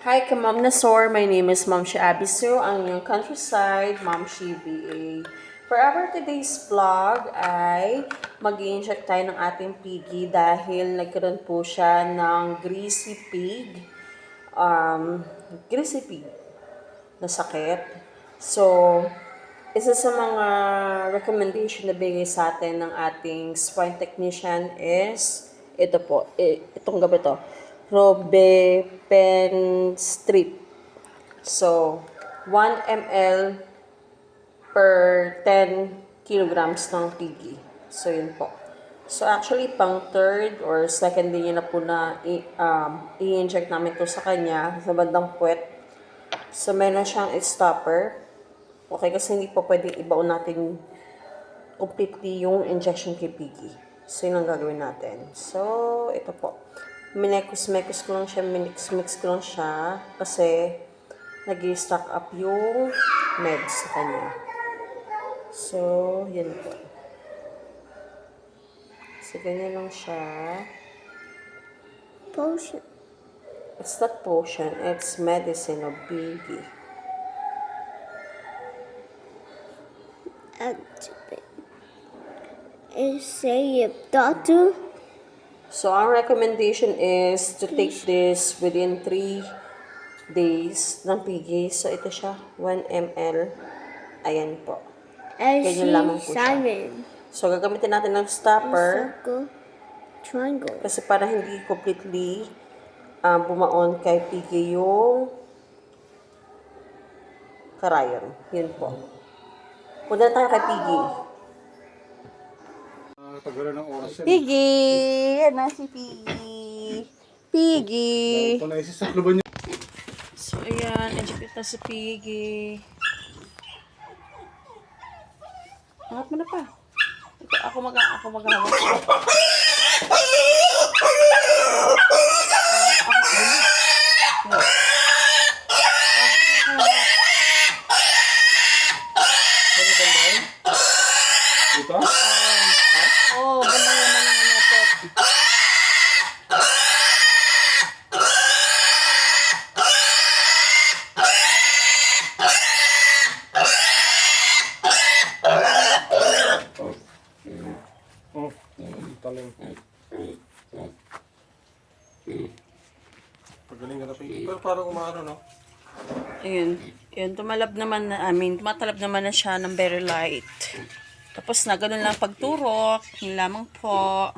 Hi, Ma'am Nasor. My name is Ma'am Shi Abisu, ang inyong countryside, Ma'am Shi BA. For our today's vlog ay mag-i-inject tayo ng ating piggy dahil nagkaroon po siya ng greasy pig na sakit. So, isa sa mga recommendation na bigay sa atin ng ating spine technician is ito po, itong gabi to, Robepen strip. So, 1 ml per 10 kilograms ng piggy. So, yun po. So, actually, pang third or second day na po na i-inject namin to sa kanya sa bandang puwet. So, meron siyang stopper. Okay, kasi hindi po pwedeng ibaon natin completely yung injection kay piggy. So, yun ang gagawin natin. So, ito po. Minekos-mekos ko lang siya, minix-mix ko lang siya kasi nag-stock up yung meds sa kanya. So, yan po. So, ganyan lang siya. Potion. It's not potion, it's medicine of piggy. Say doctor. So, our recommendation is to take this within 3 days ng piggy. So, ito siya, 1 ml. Ayan po. Ganyan lamang po siya. So, gagamitin natin ng stopper. Circle. Triangle. Kasi para hindi completely bumaon kay piggy yung karayon. Yun po. Punta tayo kay piggy. Tagalan ng oras yan. Piggy! Yan na si Piggy. Piggy! Kung naisip sa kluban niya. So, ayan. Educate na si Piggy. Hangat mo na pa. Ito, ako maghahawak. Ito? Oh, ganda naman ang napot. Oh, taling. Pagaling ka na pa. Pero parang umaano, no? Ayun. Ayun, tumatalab naman na siya ng very light. Tapos na, ganun lang pagturok. Yun lamang po.